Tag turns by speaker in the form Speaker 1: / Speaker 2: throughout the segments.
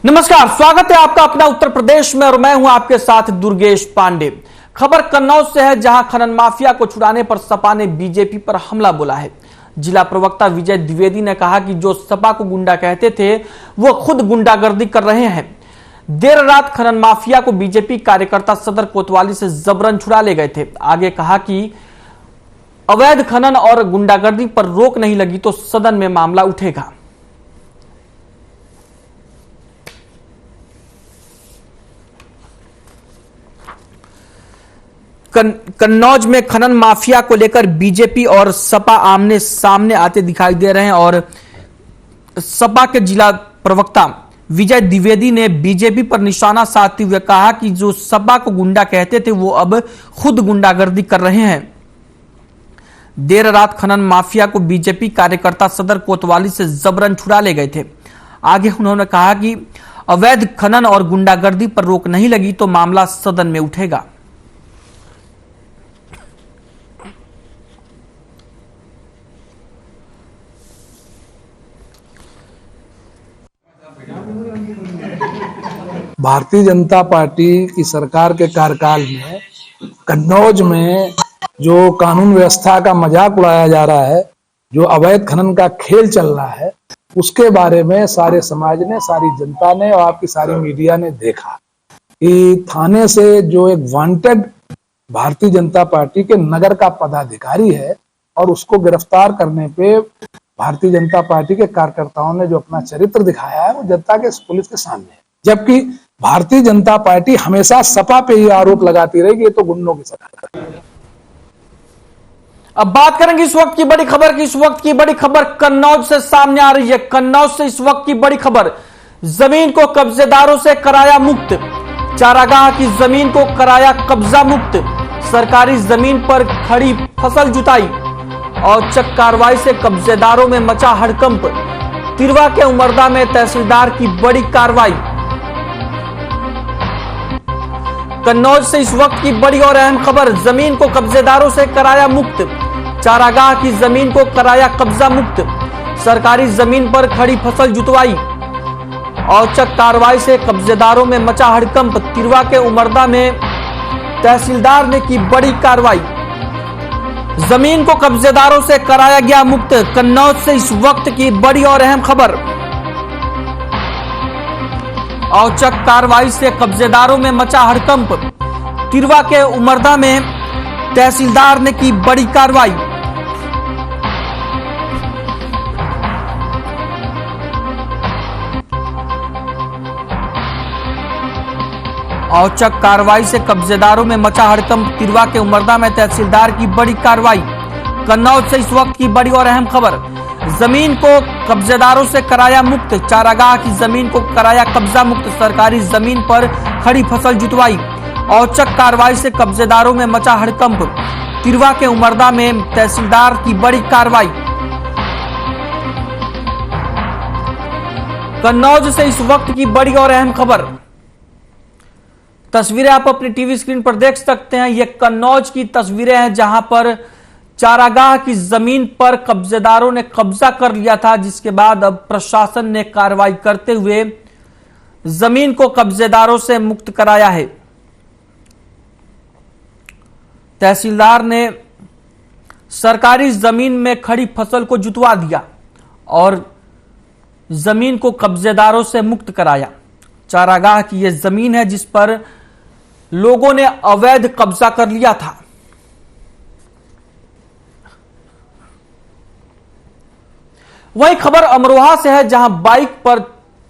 Speaker 1: नमस्कार, स्वागत है आपका अपना उत्तर प्रदेश में और मैं हूं आपके साथ दुर्गेश पांडे। खबर कन्नौज से है, जहां खनन माफिया को छुड़ाने पर सपा ने बीजेपी पर हमला बोला है। जिला प्रवक्ता विजय द्विवेदी ने कहा कि जो सपा को गुंडा कहते थे वो खुद गुंडागर्दी कर रहे हैं। देर रात खनन माफिया को बीजेपी कार्यकर्ता सदर कोतवाली से जबरन छुड़ा ले गए थे। आगे कहा कि अवैध खनन और गुंडागर्दी पर रोक नहीं लगी तो सदन में मामला उठेगा। कन्नौज में खनन माफिया को लेकर बीजेपी और सपा आमने सामने आते दिखाई दे रहे हैं और सपा के जिला प्रवक्ता विजय द्विवेदी ने बीजेपी पर निशाना साधते हुए कहा कि जो सपा को गुंडा कहते थे वो अब खुद गुंडागर्दी कर रहे हैं। देर रात खनन माफिया को बीजेपी कार्यकर्ता सदर कोतवाली से जबरन छुड़ा ले गए थे। आगे उन्होंने कहा कि अवैध खनन और गुंडागर्दी पर रोक नहीं लगी तो मामला सदन में उठेगा।
Speaker 2: भारतीय जनता पार्टी की सरकार के कार्यकाल में कन्नौज में जो कानून व्यवस्था का मजाक उड़ाया जा रहा है, जो अवैध खनन का खेल चल रहा है, उसके बारे में सारे समाज ने, सारी जनता ने और आपकी सारी मीडिया ने देखा कि थाने से जो एक वांटेड भारतीय जनता पार्टी के नगर का पदाधिकारी है और उसको गिरफ्तार करने पे भारतीय जनता पार्टी के कार्यकर्ताओं ने जो अपना चरित्र दिखाया है वो जनता के पुलिस के सामने है। जबकि भारतीय जनता पार्टी हमेशा सपा पे ही आरोप लगाती रही कि ये तो गुंडों की सरकार है।
Speaker 1: अब बात करेंगे इस वक्त की बड़ी खबर की। इस वक्त की बड़ी खबर कन्नौज से सामने आ रही है। कन्नौज से इस वक्त की बड़ी खबर, जमीन को कब्जेदारों से कराया मुक्त। चारागाह की जमीन को कराया कब्जा मुक्त। सरकारी जमीन पर खड़ी फसल जुताई। औचक कार्रवाई से कब्जेदारों में मचा हड़कंप। तिरवा के उमरदा में तहसीलदार की बड़ी कार्रवाई। कन्नौज से इस वक्त की बड़ी और अहम खबर, जमीन को कब्जेदारों से कराया मुक्त। चारागाह की जमीन को कराया कब्जा मुक्त। सरकारी जमीन पर खड़ी फसल जुतवाई। औचक कार्रवाई से कब्जेदारों में मचा हड़कंप। तिरवा के उमरदा में तहसीलदार ने की बड़ी कार्रवाई। जमीन को कब्जेदारों से कराया गया मुक्त। कन्नौज से इस वक्त की बड़ी और अहम खबर, औचक कार्रवाई से कब्जेदारों में मचा हड़कंप। तिरवा के उमरदा में तहसीलदार ने की बड़ी कार्रवाई। औचक कार्रवाई से कब्जेदारों में मचा हड़कंप। तिरवा के उमरदा में तहसीलदार की बड़ी कार्रवाई। कन्नौज से इस वक्त की बड़ी और अहम खबर, जमीन को कब्जेदारों से कराया मुक्त। चारागाह की जमीन को कराया कब्जा मुक्त। सरकारी जमीन पर खड़ी फसल जुतवाई। औचक कार्रवाई से कब्जेदारों में मचा हड़कंप। तिरवा के उमरदा में तहसीलदार की बड़ी कार्रवाई। कन्नौज से इस वक्त की बड़ी और अहम खबर, तस्वीरें आप अपनी टीवी स्क्रीन पर देख सकते हैं। ये कन्नौज की तस्वीरें हैं जहां पर चारागाह की जमीन पर कब्जेदारों ने कब्जा कर लिया था, जिसके बाद अब प्रशासन ने कार्रवाई करते हुए जमीन को कब्जेदारों से मुक्त कराया है। तहसीलदार ने सरकारी जमीन में खड़ी फसल को जुतवा दिया और जमीन को कब्जेदारों से मुक्त कराया। चारागाह की यह जमीन है जिस पर लोगों ने अवैध कब्जा कर लिया था। वही खबर अमरोहा से है, जहां बाइक पर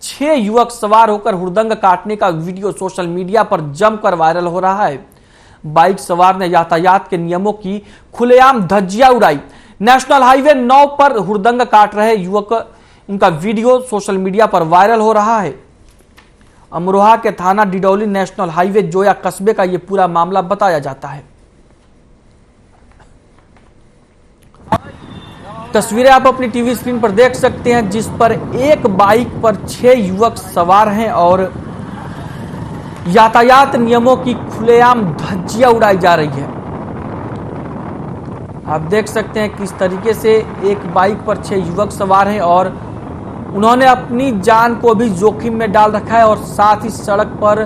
Speaker 1: 6 युवक सवार होकर हुड़दंग काटने का वीडियो सोशल मीडिया पर जमकर वायरल हो रहा है। बाइक सवार ने यातायात के नियमों की खुलेआम धज्जियां उड़ाई। नेशनल हाईवे 9 पर हुड़दंग काट रहे युवक, उनका वीडियो सोशल मीडिया पर वायरल हो रहा है। अमरोहा के थाना डिडौली नेशनल हाईवे जोया कस्बे का यह पूरा मामला बताया जाता है। तस्वीरें आप अपनी टीवी स्क्रीन पर देख सकते हैं, जिस पर एक बाइक पर 6 युवक सवार हैं और यातायात नियमों की खुलेआम धज्जियां उड़ाई जा रही है। आप देख सकते हैं किस तरीके से एक बाइक पर 6 युवक सवार हैं और उन्होंने अपनी जान को भी जोखिम में डाल रखा है और साथ ही सड़क पर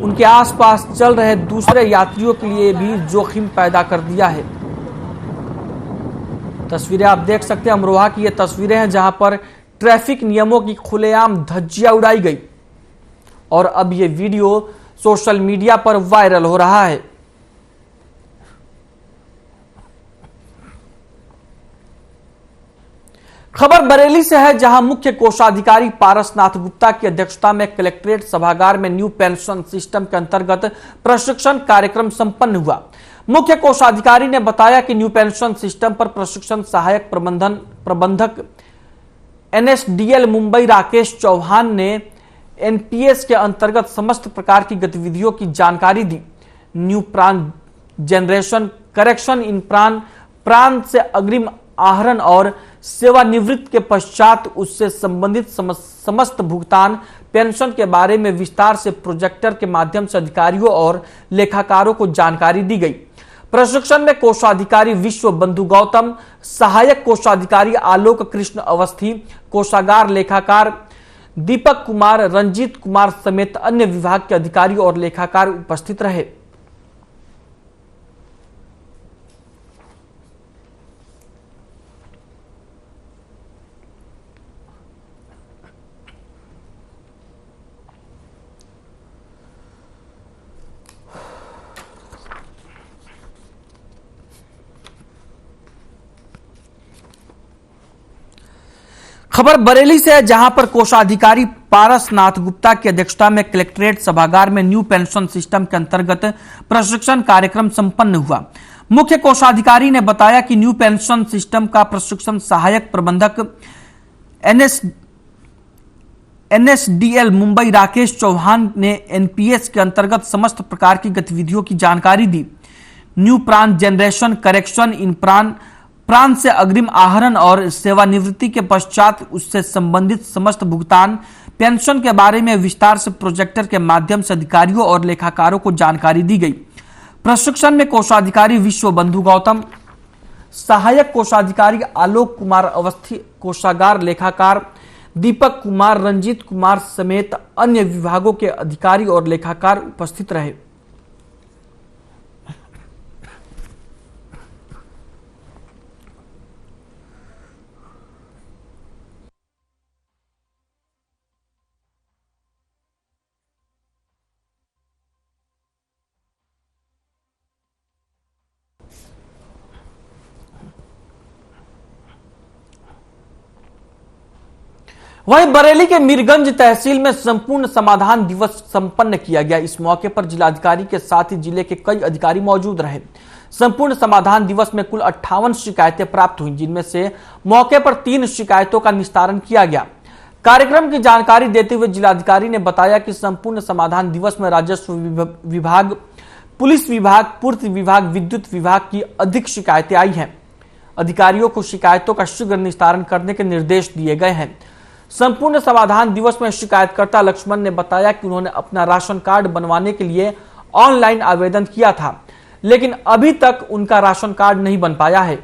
Speaker 1: उनके आसपास चल रहे दूसरे यात्रियों के लिए भी जोखिम पैदा कर दिया है। तस्वीरें आप देख सकते हैं, अमरोहा की ये तस्वीरें हैं जहां पर ट्रैफिक नियमों की खुलेआम धज्जियां उड़ाई गई और अब ये वीडियो सोशल मीडिया पर वायरल हो रहा है। खबर बरेली से है, जहां मुख्य कोषाधिकारी पारसनाथ गुप्ता की अध्यक्षता में कलेक्ट्रेट सभागार में न्यू पेंशन सिस्टम के अंतर्गत प्रशिक्षण कार्यक्रम संपन्न हुआ। मुख्य कोषाधिकारी ने बताया कि न्यू पेंशन सिस्टम पर प्रशिक्षण सहायक प्रबंधक एनएसडीएल मुंबई राकेश चौहान ने एनपीएस के अंतर्गत समस्त प्रकार की गतिविधियों की जानकारी दी। न्यू प्राण जनरेशन, करेक्शन इन प्राण, प्राण से अग्रिम आहरण और सेवानिवृत्त के पश्चात उससे संबंधित समस्त भुगतान, पेंशन के बारे में विस्तार से प्रोजेक्टर के माध्यम से अधिकारियों और लेखाकारों को जानकारी दी गई। प्रशिक्षण में कोषाधिकारी विश्व बंधु गौतम, सहायक कोषाधिकारी आलोक कृष्ण अवस्थी, कोषागार लेखाकार दीपक कुमार, रंजीत कुमार समेत अन्य विभाग के अधिकारी और लेखाकार उपस्थित रहे। खबर बरेली से है, जहां पर कोषाधिकारी पारसनाथ गुप्ता की अध्यक्षता में कलेक्ट्रेट सभागार में न्यू पेंशन सिस्टम के अंतर्गत प्रशिक्षण कार्यक्रम संपन्न हुआ। मुख्य कोषाधिकारी ने बताया कि न्यू पेंशन सिस्टम का प्रशिक्षण सहायक प्रबंधक एनएसडीएल मुंबई राकेश चौहान ने एनपीएस के अंतर्गत समस्त प्रकार की गतिविधियों की जानकारी दी। न्यू प्राण जनरेशन, करेक्शन इन प्राण से अग्रिम आहरण और सेवानिवृत्ति के पश्चात उससे संबंधित समस्त भुगतान, पेंशन के बारे में विस्तार से प्रोजेक्टर के माध्यम से अधिकारियों और लेखाकारों को जानकारी दी गई। प्रशिक्षण में कोषाधिकारी विश्व बंधु गौतम, सहायक कोषाधिकारी आलोक कुमार अवस्थी, कोषागार लेखाकार दीपक कुमार, रंजीत कुमार समेत अन्य विभागों के अधिकारी और लेखाकार उपस्थित रहे। वहीं बरेली के मीरगंज तहसील में संपूर्ण समाधान दिवस संपन्न किया गया। इस मौके पर जिलाधिकारी के साथ ही जिले के कई अधिकारी मौजूद रहे। संपूर्ण समाधान दिवस में कुल 58 शिकायतें प्राप्त हुई, जिनमें से मौके पर 3 शिकायतों का निस्तारण किया गया। कार्यक्रम की जानकारी देते हुए जिलाधिकारी ने बताया कि संपूर्ण समाधान दिवस में राजस्व विभाग, पुलिस विभाग, पूर्त विभाग, विद्युत विभाग की अधिक शिकायतें आई हैं। अधिकारियों को शिकायतों का शीघ्र निस्तारण करने के निर्देश दिए गए हैं। संपूर्ण समाधान दिवस में शिकायतकर्ता लक्ष्मण ने बताया कि उन्होंने अपना राशन कार्ड बनवाने के लिए ऑनलाइन आवेदन किया था, लेकिन अभी तक उनका राशन कार्ड नहीं बन पाया है,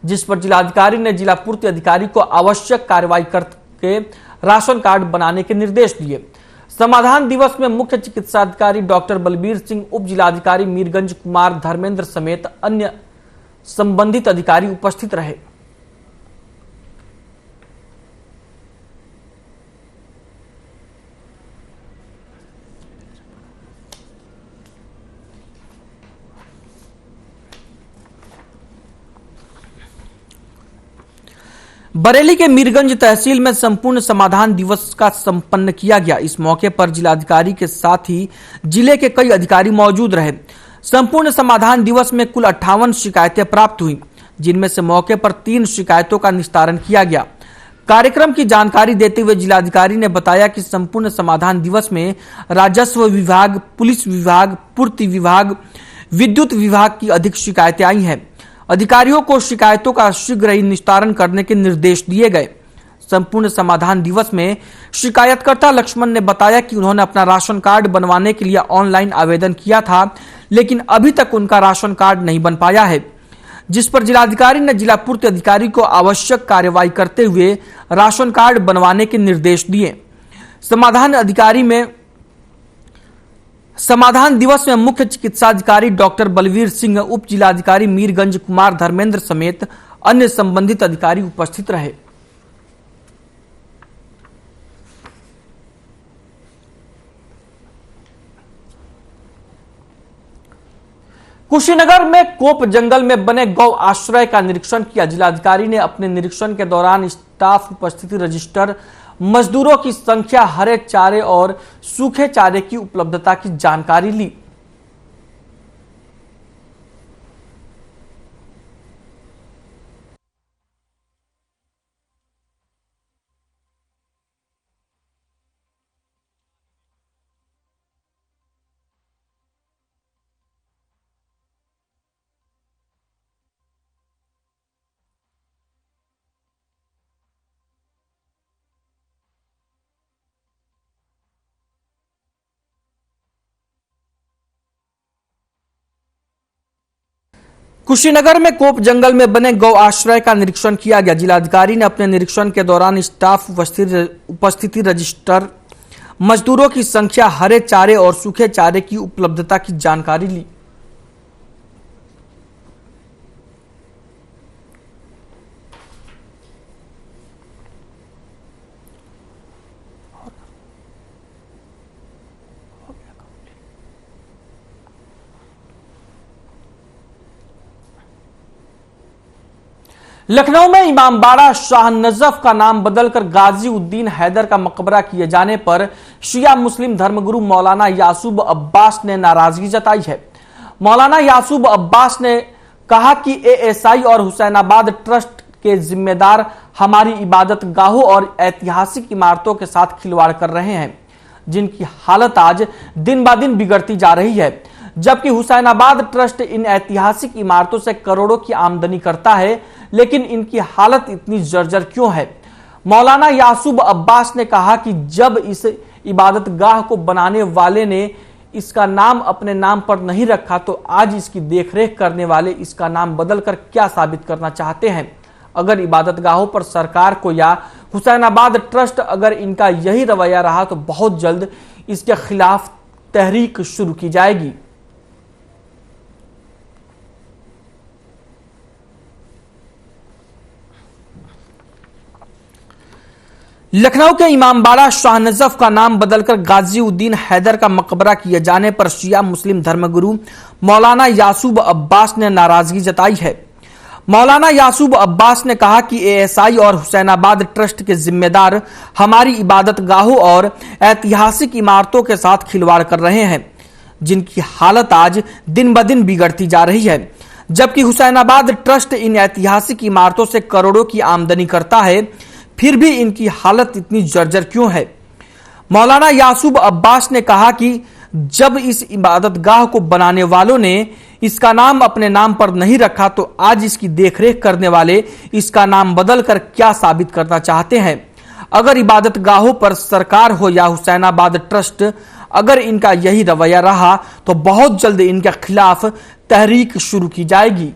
Speaker 1: जिस पर जिलाधिकारी ने जिला पूर्ति अधिकारी को आवश्यक कार्रवाई करके राशन कार्ड बनाने के निर्देश दिए। समाधान दिवस में मुख्य चिकित्साधिकारी डॉक्टर बलबीर सिंह, उप जिलाधिकारी मीरगंज कुमार धर्मेंद्र समेत अन्य संबंधित अधिकारी उपस्थित रहे। बरेली के मीरगंज तहसील में संपूर्ण समाधान दिवस का संपन्न किया गया। इस मौके पर जिलाधिकारी के साथ ही जिले के कई अधिकारी मौजूद रहे। संपूर्ण समाधान दिवस में कुल 58 शिकायतें प्राप्त हुई, जिनमें से मौके पर 3 शिकायतों का निस्तारण किया गया। कार्यक्रम की जानकारी देते हुए जिलाधिकारी ने बताया कि संपूर्ण समाधान दिवस में राजस्व विभाग, पुलिस विभाग, पूर्ति विभाग, विद्युत विभाग की अधिक शिकायतें आई हैं। अधिकारियों को शिकायतों का शीघ्र ही निस्तारण करने के निर्देश दिए गए। संपूर्ण समाधान दिवस में शिकायतकर्ता लक्ष्मण ने बताया कि उन्होंने अपना राशन कार्ड बनवाने के लिए ऑनलाइन आवेदन किया था, लेकिन अभी तक उनका राशन कार्ड नहीं बन पाया है, जिस पर जिलाधिकारी ने जिला पूर्ति अधिकारी को आवश्यक कार्यवाही करते हुए राशन कार्ड बनवाने के निर्देश दिए। समाधान दिवस में मुख्य चिकित्साधिकारी डॉक्टर बलवीर सिंह, उप जिलाधिकारी मीरगंज कुमार धर्मेंद्र समेत अन्य संबंधित अधिकारी उपस्थित रहे। कुशीनगर में कोप जंगल में बने गौ आश्रय का निरीक्षण किया। जिलाधिकारी ने अपने निरीक्षण के दौरान स्टाफ उपस्थिति रजिस्टर, मजदूरों की संख्या, हरे चारे और सूखे चारे की उपलब्धता की जानकारी ली। कुशीनगर में कोप जंगल में बने गौ आश्रय का निरीक्षण किया गया। जिलाधिकारी ने अपने निरीक्षण के दौरान स्टाफ उपस्थिति रजिस्टर, मजदूरों की संख्या, हरे चारे और सूखे चारे की उपलब्धता की जानकारी ली। लखनऊ में इमामबाड़ा शाह नजफ का नाम बदलकर गाजी उद्दीन हैदर का मकबरा किए जाने पर शिया मुस्लिम धर्मगुरु मौलाना यासूब अब्बास ने नाराजगी जताई है। मौलाना यासूब अब्बास ने कहा कि एएसआई और हुसैनाबाद ट्रस्ट के जिम्मेदार हमारी इबादत गाहों और ऐतिहासिक इमारतों के साथ खिलवाड़ कर रहे हैं, जिनकी हालत आज दिन ब दिन बिगड़ती जा रही है। जबकि हुसैनाबाद ट्रस्ट इन ऐतिहासिक इमारतों से करोड़ों की आमदनी करता है, लेकिन इनकी हालत इतनी जर्जर क्यों है? मौलाना यासूब अब्बास ने कहा कि जब इस इबादत गाह को बनाने वाले ने इसका नाम अपने नाम पर नहीं रखा, तो आज इसकी देखरेख करने वाले इसका नाम बदलकर क्या साबित करना चाहते हैं? अगर इबादत गाहों पर सरकार को या हुसैनाबाद ट्रस्ट अगर इनका यही रवैया रहा तो बहुत जल्द इसके खिलाफ तहरीक शुरू की जाएगी। लखनऊ के इमामबाड़ा शाह नजफ का नाम बदलकर गाजी उद्दीन हैदर का मकबरा किए जाने पर शिया मुस्लिम धर्मगुरु मौलाना यासूब अब्बास ने नाराजगी जताई है। मौलाना यासूब अब्बास ने कहा कि एएसआई और हुसैनाबाद ट्रस्ट के जिम्मेदार हमारी इबादत गाहों और ऐतिहासिक इमारतों के साथ खिलवाड़ कर रहे हैं, जिनकी हालत आज दिन ब दिन बिगड़ती जा रही है। जबकि हुसैनाबाद ट्रस्ट इन ऐतिहासिक इमारतों से करोड़ों की आमदनी करता है, फिर भी इनकी हालत इतनी जर्जर क्यों है? मौलाना यासूब अब्बास ने कहा कि जब इस इबादत गाह को बनाने वालों ने इसका नाम अपने नाम पर नहीं रखा, तो आज इसकी देखरेख करने वाले इसका नाम बदलकर क्या साबित करना चाहते हैं? अगर इबादत गाहों पर सरकार हो या हुसैनाबाद ट्रस्ट, अगर इनका यही रवैया रहा तो बहुत जल्द इनके खिलाफ तहरीक शुरू की जाएगी।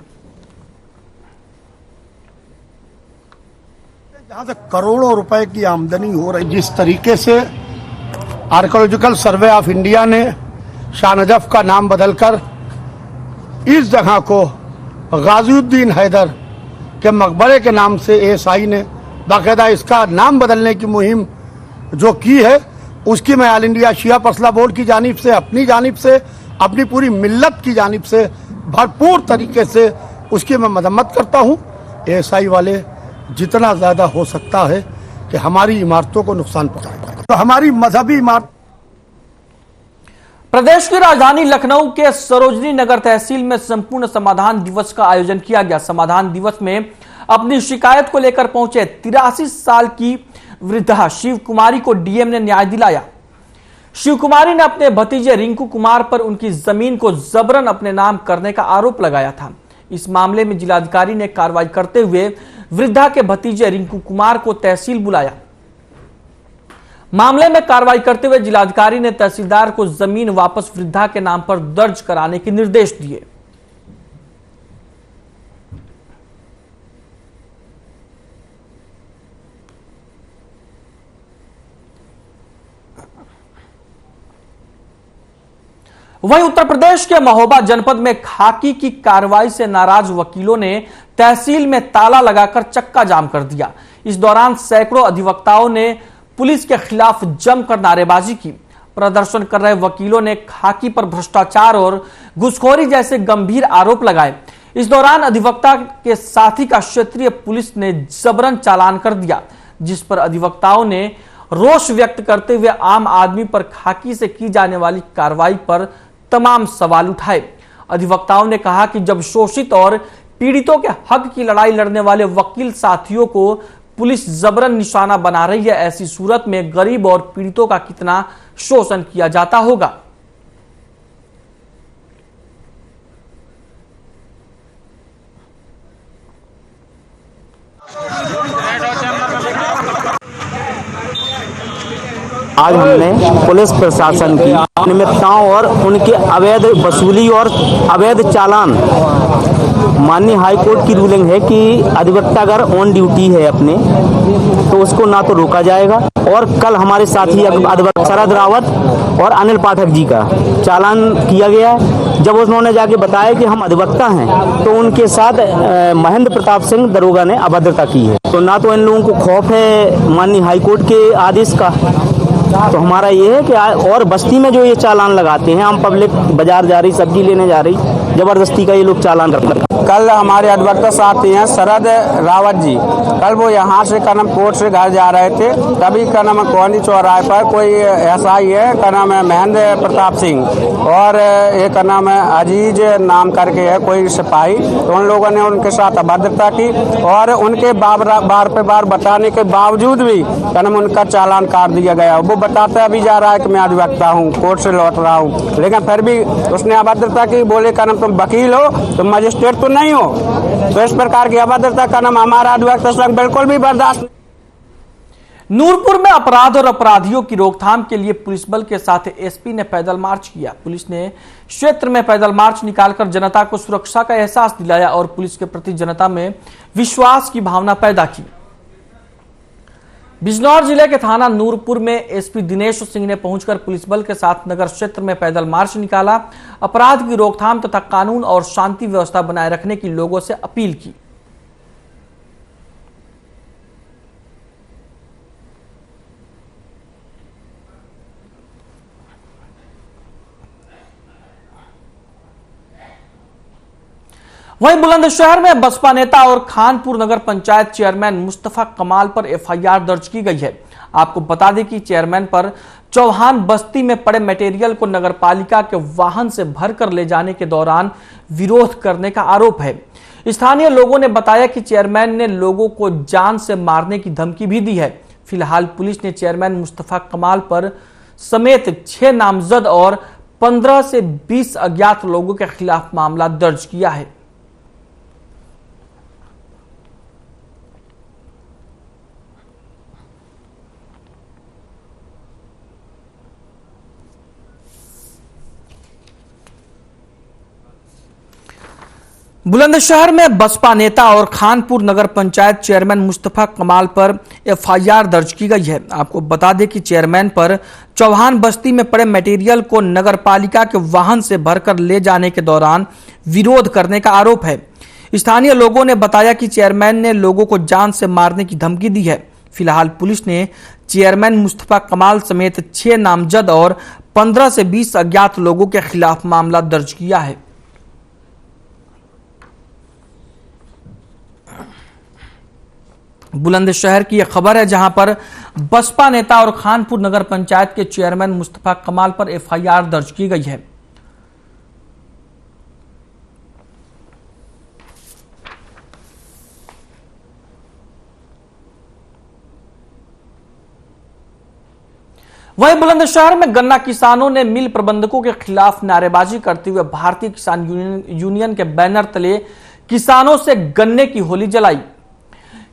Speaker 3: जहां से करोड़ों रुपए की आमदनी हो रही, जिस तरीके से आर्कियोलॉजिकल सर्वे ऑफ इंडिया ने शाह नजफ का नाम बदलकर इस जगह को गाजीउद्दीन हैदर के मकबरे के नाम से एएसआई ने बाकायदा इसका नाम बदलने की मुहिम जो की है, उसकी मैं ऑल इंडिया शिया पर्सनल बोर्ड की जानिब से, अपनी जानिब से, अपनी पूरी मिल्लत की जानिब से भरपूर तरीके से उसकी मैं मजम्मत करता हूँ। एएसआई वाले जितना ज्यादा हो सकता है कि हमारी इमारतों को नुकसान पहुंचाएगा, तो हमारी मजहबी इमारत।
Speaker 1: प्रदेश की राजधानी लखनऊ के सरोजनी नगर तहसील में संपूर्ण समाधान दिवस का आयोजन किया गया। समाधान दिवस में अपनी शिकायत को लेकर पहुंचे 83 साल की वृद्धा शिव कुमारी को डीएम ने न्याय दिलाया। शिव कुमारी ने अपने भतीजे रिंकू कुमार पर उनकी जमीन को जबरन अपने नाम करने का आरोप लगाया था। इस मामले में जिलाधिकारी ने कार्रवाई करते हुए वृद्धा के भतीजे रिंकू कुमार को तहसील बुलाया। मामले में कार्रवाई करते हुए जिलाधिकारी ने तहसीलदार को जमीन वापस वृद्धा के नाम पर दर्ज कराने के निर्देश दिए। वहीं उत्तर प्रदेश के महोबा जनपद में खाकी की कार्रवाई से नाराज वकीलों ने तहसील में ताला लगाकर चक्का जाम कर दिया। इस दौरान सैकड़ों अधिवक्ताओं ने पुलिस के खिलाफ जमकर नारेबाजी की। प्रदर्शन कर रहे वकीलों ने खाकी पर भ्रष्टाचार और घूसखोरी जैसे गंभीर आरोप लगाए। इस दौरान अधिवक्ता के साथी का क्षेत्रीय पुलिस ने जबरन चालान कर दिया, जिस पर अधिवक्ताओं ने रोष व्यक्त करते हुए आम आदमी पर खाकी से की जाने वाली कार्रवाई पर तमाम सवाल उठाए। अधिवक्ताओं ने कहा कि जब शोषित और पीड़ितों के हक की लड़ाई लड़ने वाले वकील साथियों को पुलिस जबरन निशाना बना रही है, ऐसी सूरत में गरीब और पीड़ितों का कितना शोषण किया जाता होगा।
Speaker 4: आज हमने पुलिस प्रशासन की अनियमितताओं और उनके अवैध वसूली और अवैध चालान, माननीय हाई कोर्ट की रूलिंग है कि अधिवक्ता अगर ऑन ड्यूटी है अपने तो उसको ना तो रोका जाएगा। और कल हमारे साथी अधिवक्ता शरद रावत और अनिल पाठक जी का चालान किया गया है। जब उन्होंने जाके बताया कि हम अधिवक्ता हैं तो उनके साथ महेंद्र प्रताप सिंह दरोगा ने अभद्रता की है। तो ना तो इन लोगों को खौफ है माननीय हाई कोर्ट के आदेश का, तो हमारा ये है कि और बस्ती में जो ये चालान लगाते हैं, आम पब्लिक बाजार जा रही, सब्जी लेने जा रही, जबरदस्ती का ये लोग चालान करते हैं।
Speaker 5: कल हमारे अधिवक्ता साथी हैं शरद रावत जी, कल वो यहाँ से कनम कोर्ट से घर जा रहे थे, तभी कनम कोहनी चौराहे पर कोई एसआई है कनम महेंद्र प्रताप सिंह और एक नाम अजीज नाम करके है कोई सिपाही, तो उन लोगों ने उनके साथ अभद्रता की और उनके बार पे बार बताने के बावजूद भी कनम उनका चालान काट दिया गया। वो बताता भी जा रहा है कि मैं अधिवक्ता हूँ, कोर्ट से लौट रहा हूँ, लेकिन फिर भी उसने अभद्रता की। बोले कनम तुम वकील हो, तुम मजिस्ट्रेट तो नहीं हो। तो इस प्रकार की अभद्रता का नाम हमारा अधिवक्ता संघ बिल्कुल भी बर्दाश्त।
Speaker 1: नूरपुर में अपराध और अपराधियों की रोकथाम के लिए पुलिस बल के साथ एसपी ने पैदल मार्च किया। पुलिस ने क्षेत्र में पैदल मार्च निकालकर जनता को सुरक्षा का एहसास दिलाया और पुलिस के प्रति जनता में विश्वास की भावना पैदा की। बिजनौर जिले के थाना नूरपुर में एसपी दिनेश सिंह ने पहुंचकर पुलिस बल के साथ नगर क्षेत्र में पैदल मार्च निकाला। अपराध की रोकथाम तथा कानून और शांति व्यवस्था बनाए रखने की लोगों से अपील की। वहीं बुलंदशहर में बसपा नेता और खानपुर नगर पंचायत चेयरमैन मुस्तफा कमाल पर एफआईआर दर्ज की गई है। आपको बता दें कि चेयरमैन पर चौहान बस्ती में पड़े मटेरियल को नगरपालिका के वाहन से भरकर ले जाने के दौरान विरोध करने का आरोप है। स्थानीय लोगों ने बताया कि चेयरमैन ने लोगों को जान से मारने की धमकी भी दी है। फिलहाल पुलिस ने चेयरमैन मुस्तफा कमाल पर समेत 6 नामजद और 15 से 20 अज्ञात लोगों के खिलाफ मामला दर्ज किया है। बुलंदशहर में बसपा नेता और खानपुर नगर पंचायत चेयरमैन मुस्तफा कमाल पर एफआईआर दर्ज की गई है। आपको बता दें कि चेयरमैन पर चौहान बस्ती में पड़े मटेरियल को नगरपालिका के वाहन से भरकर ले जाने के दौरान विरोध करने का आरोप है। स्थानीय लोगों ने बताया कि चेयरमैन ने लोगों को जान से मारने की धमकी दी है। फिलहाल पुलिस ने चेयरमैन मुस्तफा कमाल समेत 6 नामजद और 15 से 20 अज्ञात लोगों के खिलाफ मामला दर्ज किया है। बुलंदशहर की यह खबर है, जहां पर बसपा नेता और खानपुर नगर पंचायत के चेयरमैन मुस्तफा कमाल पर एफआईआर दर्ज की गई है। वहीं बुलंदशहर में गन्ना किसानों ने मिल प्रबंधकों के खिलाफ नारेबाजी करते हुए भारतीय किसान यूनियन के बैनर तले किसानों से गन्ने की होली जलाई।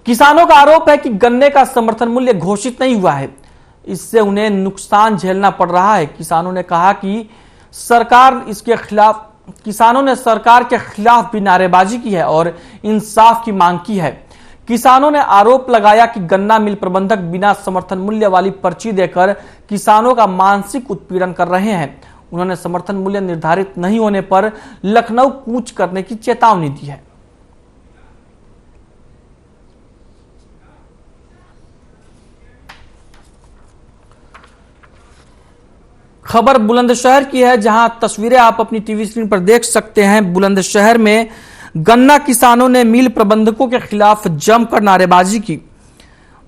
Speaker 1: किसानों का आरोप है कि गन्ने का समर्थन मूल्य घोषित नहीं हुआ है, इससे उन्हें नुकसान झेलना पड़ रहा है। किसानों ने कहा कि किसानों ने सरकार के खिलाफ भी नारेबाजी की है और इंसाफ की मांग की है। किसानों ने आरोप लगाया कि गन्ना मिल प्रबंधक बिना समर्थन मूल्य वाली पर्ची देकर किसानों का मानसिक उत्पीड़न कर रहे हैं। उन्होंने समर्थन मूल्य निर्धारित नहीं होने पर लखनऊ कूच करने की चेतावनी दी है। खबर बुलंदशहर की है, जहां तस्वीरें आप अपनी टीवी स्क्रीन पर देख सकते हैं। बुलंदशहर में गन्ना किसानों ने मिल प्रबंधकों के खिलाफ जमकर नारेबाजी की।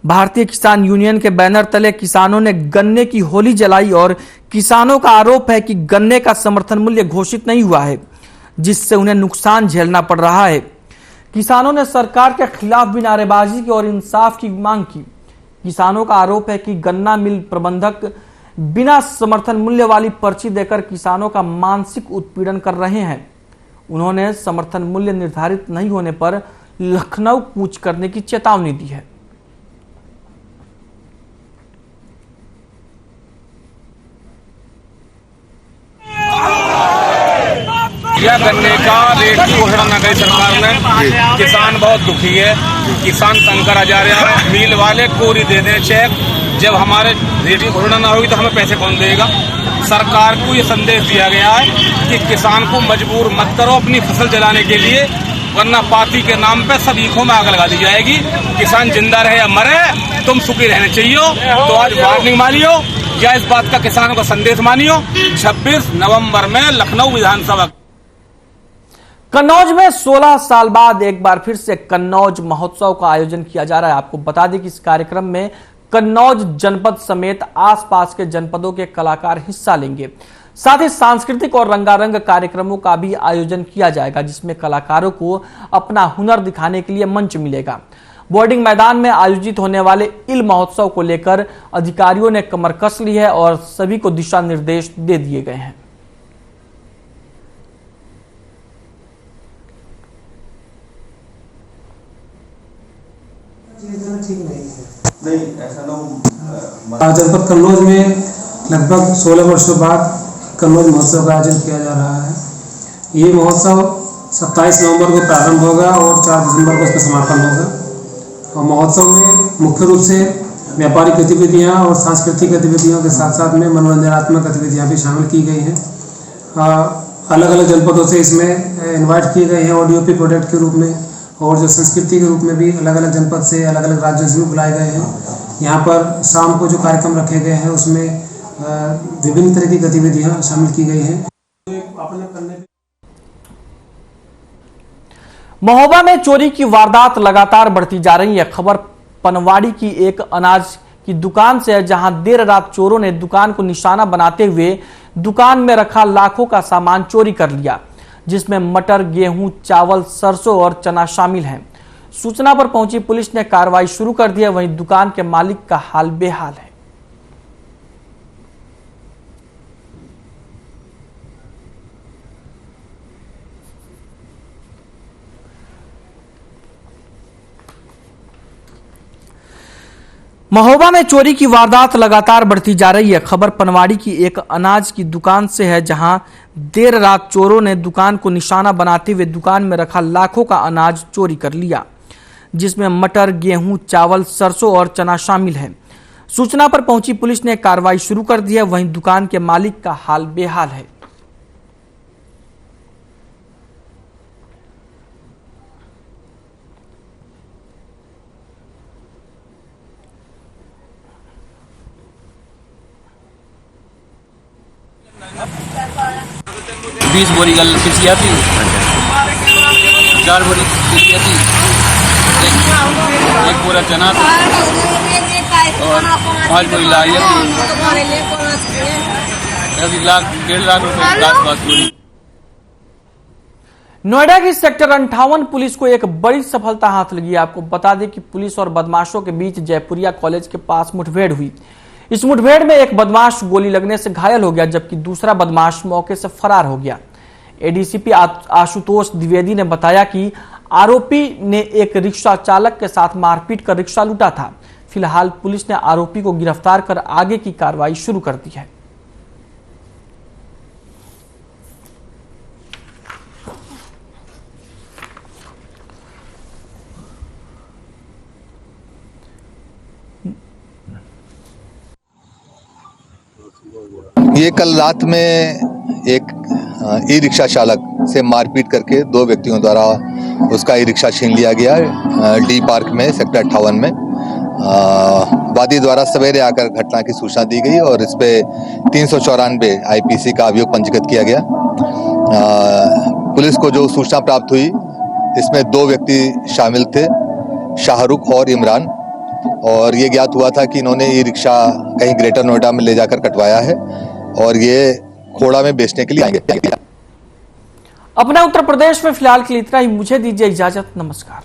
Speaker 1: भारतीय किसान यूनियन के बैनर तले किसानों ने गन्ने की होली जलाई और किसानों का आरोप है कि गन्ने का समर्थन मूल्य घोषित नहीं हुआ है, जिससे उन्हें नुकसान झेलना पड़ रहा है। किसानों ने सरकार के खिलाफ भी नारेबाजी की और इंसाफ की मांग की। किसानों का आरोप है कि गन्ना मिल प्रबंधक बिना समर्थन मूल्य वाली पर्ची देकर किसानों का मानसिक उत्पीड़न कर रहे हैं। उन्होंने समर्थन मूल्य निर्धारित नहीं होने पर लखनऊ कूच करने की चेतावनी दी है।
Speaker 6: यह गन्ने का रेट की घोषणा न करी सरकार ने। किसान बहुत दुखी है। किसान तंग करा जा रहा है। मिल वाले कोरी दे दें चेक। जब हमारे रेट की घोषणा ना होगी तो हमें पैसे कौन देगा। सरकार को ये संदेश दिया गया है कि किसान को मजबूर मत करो अपनी फसल जलाने के लिए, वरना पार्टी के नाम पे सब ईखों में आग लगा दी जाएगी। किसान जिंदा रहे या मरे, तुम सुखी रहने चाहिए। तो आज वार्निंग मानियो या इस बात का किसानों का संदेश मानियो। 26 नवंबर में लखनऊ विधानसभा
Speaker 1: कन्नौज में 16 साल बाद एक बार फिर से कन्नौज महोत्सव का आयोजन किया जा रहा है। आपको बता दें कि इस कार्यक्रम में कन्नौज जनपद समेत आसपास के जनपदों के कलाकार हिस्सा लेंगे। साथ ही सांस्कृतिक और रंगारंग कार्यक्रमों का भी आयोजन किया जाएगा, जिसमें कलाकारों को अपना हुनर दिखाने के लिए मंच मिलेगा। बोर्डिंग मैदान में आयोजित होने वाले इल महोत्सव को लेकर अधिकारियों ने कमर कस ली है और सभी को दिशा निर्देश दे दिए गए हैं।
Speaker 7: जनपद कन्नौज में लगभग 16 वर्षों बाद कन्नौज महोत्सव का आयोजन किया जा रहा है। ये महोत्सव 27 नवंबर को प्रारंभ होगा और 4 दिसंबर को इसका समापन होगा। और महोत्सव में मुख्य रूप से व्यापारिक गतिविधियां और सांस्कृतिक गतिविधियों के साथ साथ में मनोरंजनात्मक गतिविधियां भी शामिल की गई हैं। अलग अलग जनपदों से इसमें इन्वाइट किए गए हैं ऑडियो पी प्रोडक्ट के रूप में, और जो संस्कृति के रूप में भी अलग अलग जनपद से अलग अलग राज्यों से भी बुलाए गए हैं। यहाँ पर शाम को जो कार्यक्रम रखे गए हैं उसमें विभिन्न तरह की गतिविधियां शामिल की गई हैं।
Speaker 1: महोबा में चोरी की वारदात लगातार बढ़ती जा रही है। खबर पनवाड़ी की एक अनाज की दुकान से है, जहां देर रात चोरों ने दुकान को निशाना बनाते हुए दुकान में रखा लाखों का सामान चोरी कर लिया, जिसमें मटर, गेहूं, चावल, सरसों और चना शामिल हैं। सूचना पर पहुंची पुलिस ने कार्रवाई शुरू कर दी है। वहीं दुकान के मालिक का हाल बेहाल है। महोबा में चोरी की वारदात लगातार बढ़ती जा रही है। खबर पनवाड़ी की एक अनाज की दुकान से है, जहां देर रात चोरों ने दुकान को निशाना बनाते हुए दुकान में रखा लाखों का अनाज चोरी कर लिया, जिसमें मटर, गेहूं, चावल, सरसों और चना शामिल है। सूचना पर पहुंची पुलिस ने कार्रवाई शुरू कर दी है। वहीं दुकान के मालिक का हाल बेहाल है।
Speaker 8: बीस बोरी गल पिसिया थी, 4 बोरी पिसिया थी, एक बोरा चना था और 5 बोरी लाइया थी। अभी 1.5 लाख रुपए के आसपास बोरी।
Speaker 1: नोएडा की सेक्टर 58 पुलिस को एक बड़ी सफलता हाथ लगी। आपको बता दें कि पुलिस और बदमाशों के बीच जयपुरिया कॉलेज के पास मुठभेड़ हुई। इस मुठभेड़ में एक बदमाश गोली लगने से घायल हो गया, जबकि दूसरा बदमाश मौके से फरार हो गया। एडीसीपी आशुतोष द्विवेदी ने बताया कि आरोपी ने एक रिक्शा चालक के साथ मारपीट कर रिक्शा लूटा था। फिलहाल पुलिस ने आरोपी को गिरफ्तार कर आगे की कार्रवाई शुरू कर दी है।
Speaker 9: ये कल रात में एक ई रिक्शा चालक से मारपीट करके 2 व्यक्तियों द्वारा उसका ई रिक्शा छीन लिया गया डी पार्क में सेक्टर 58 में। वादी द्वारा सवेरे आकर घटना की सूचना दी गई और इस पे 394 आईपीसी का अभियोग पंजीकृत किया गया। पुलिस को जो सूचना प्राप्त हुई इसमें 2 व्यक्ति शामिल थे, शाहरुख और इमरान, और ये ज्ञात हुआ था कि इन्होंने ये रिक्शा कहीं ग्रेटर नोएडा में ले जाकर कटवाया है और ये खोड़ा में बेचने के लिए आएंगे।
Speaker 1: अपना उत्तर प्रदेश में फिलहाल के लिए इतना ही। मुझे दीजिए इजाजत। नमस्कार।